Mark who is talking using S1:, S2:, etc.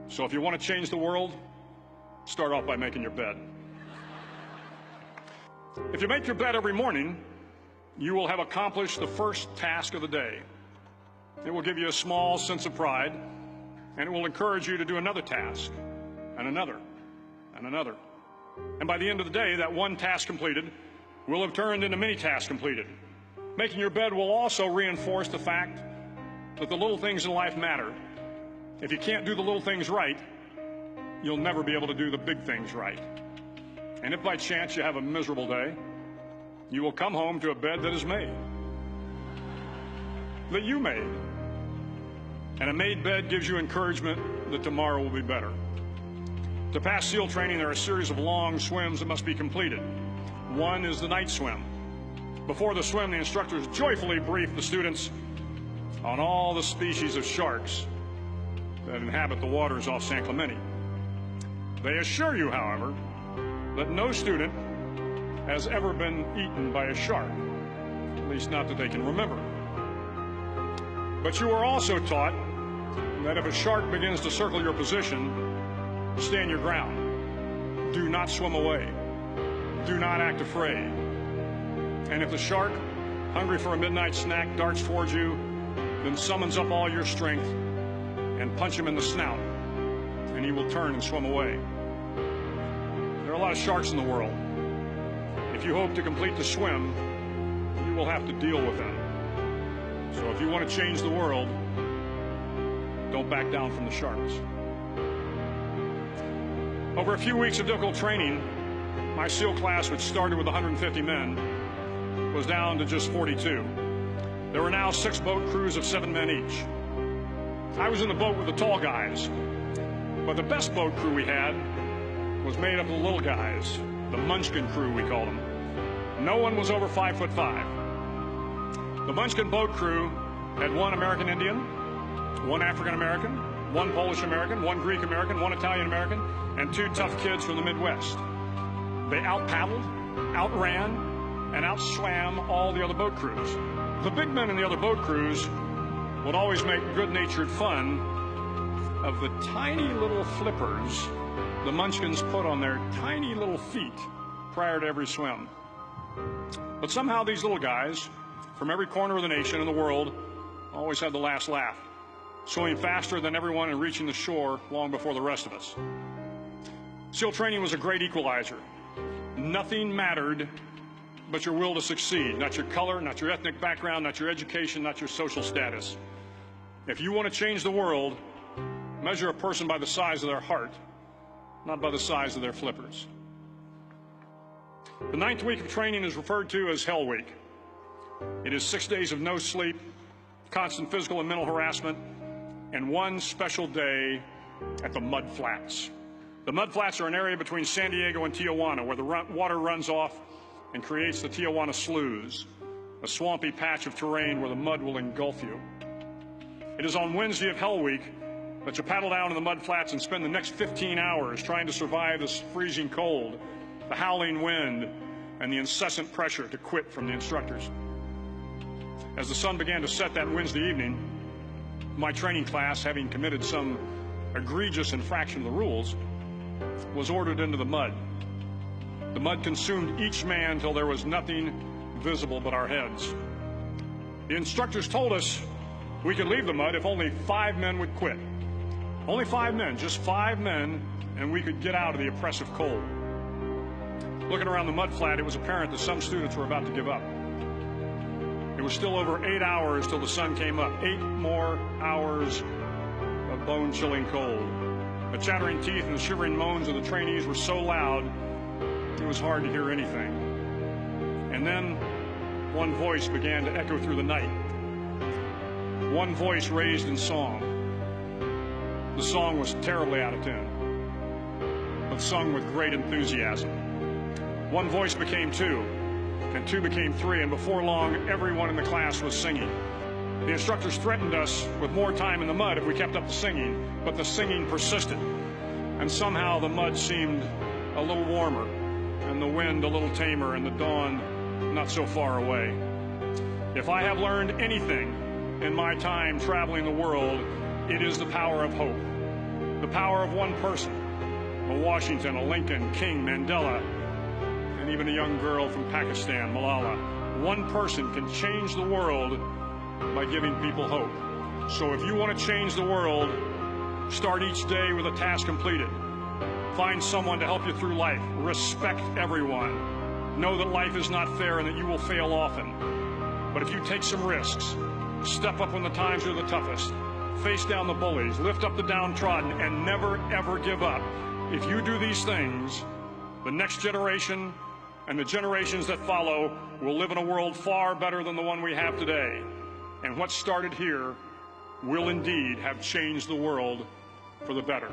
S1: So if you want to change the world, start off by making your bed. If you make your bed every morning, you will have accomplished the first task of the day. It will give you a small sense of pride, and it will encourage you to do another task, and another, and another. And by the end of the day, that one task completed will have turned into many tasks completed. Making your bed will also reinforce the fact that the little things in life matter. If you can't do the little things right, you'll never be able to do the big things right. And if by chance you have a miserable day, you will come home to a bed that is made, that you made. And a made bed gives you encouragement that tomorrow will be better. To pass SEAL training, there are a series of long swims that must be completed. One is the night swim. Before the swim, the instructors joyfully brief the students on all the species of sharks that inhabit the waters off San Clemente. They assure you, however, that no student has ever been eaten by a shark, at least not that they can remember. But you are also taught that if a shark begins to circle your position, stand your ground. Do not swim away. Do not act afraid. And if the shark, hungry for a midnight snack, darts towards you, then summons up all your strength and punch him in the snout, and he will turn and swim away. There are a lot of sharks in the world. If you hope to complete the swim, you will have to deal with them. So if you want to change the world, don't back down from the sharks. Over a few weeks of difficult training, my SEAL class, which started with 150 men, was down to just 42. There were now 6 boat crews of 7 men each. I was in the boat with the tall guys, but the best boat crew we had was made up of the little guys, the Munchkin crew, we called them. No one was over 5'5". The Munchkin boat crew had 1 American Indian, 1 African American, 1 Polish American, 1 Greek American, 1 Italian American, and 2 tough kids from the Midwest. They out-paddled, outran, and outswam all the other boat crews. The big men in the other boat crews would always make good-natured fun of the tiny little flippers the Munchkins put on their tiny little feet prior to every swim. But somehow these little guys from every corner of the nation and the world always had the last laugh, swimming faster than everyone and reaching the shore long before the rest of us. SEAL training was a great equalizer. Nothing mattered but your will to succeed, not your color, not your ethnic background, not your education, not your social status. If you want to change the world, measure a person by the size of their heart, not by the size of their flippers. The 9th week of training is referred to as Hell Week. It is 6 days of no sleep, constant physical and mental harassment, and 1 special day at the Mud Flats. The Mud Flats are an area between San Diego and Tijuana where the water runs off and creates the Tijuana Sloughs, a swampy patch of terrain where the mud will engulf you. It is on Wednesday of Hell Week that you paddle down to the Mud Flats and spend the next 15 hours trying to survive this freezing cold, the howling wind, and the incessant pressure to quit from the instructors. As the sun began to set that Wednesday evening, my training class, having committed some egregious infraction of the rules, was ordered into the mud. The mud consumed each man till there was nothing visible but our heads. The instructors told us we could leave the mud if only 5 men would quit. Only 5 men, just 5 men, and we could get out of the oppressive cold. Looking around the mud flat, it was apparent that some students were about to give up. It was still over 8 hours till the sun came up. 8 more hours of bone-chilling cold. The chattering teeth and the shivering moans of the trainees were so loud, it was hard to hear anything. And then one voice began to echo through the night. One voice raised in song. The song was terribly out of tune, but sung with great enthusiasm. One voice became 2, and 2 became 3, and before long, everyone in the class was singing. The instructors threatened us with more time in the mud if we kept up the singing, but the singing persisted, and somehow the mud seemed a little warmer, and the wind a little tamer, and the dawn not so far away. If I have learned anything in my time traveling the world, it is the power of hope. The power of one person, a Washington, a Lincoln, King, Mandela, and even a young girl from Pakistan, Malala. One person can change the world by giving people hope. So if you want to change the world, start each day with a task completed. Find someone to help you through life. Respect everyone. Know that life is not fair and that you will fail often. But if you take some risks, step up when the times are the toughest, face down the bullies, lift up the downtrodden, and never, ever give up. If you do these things, the next generation and the generations that follow will live in a world far better than the one we have today. And what started here will indeed have changed the world for the better.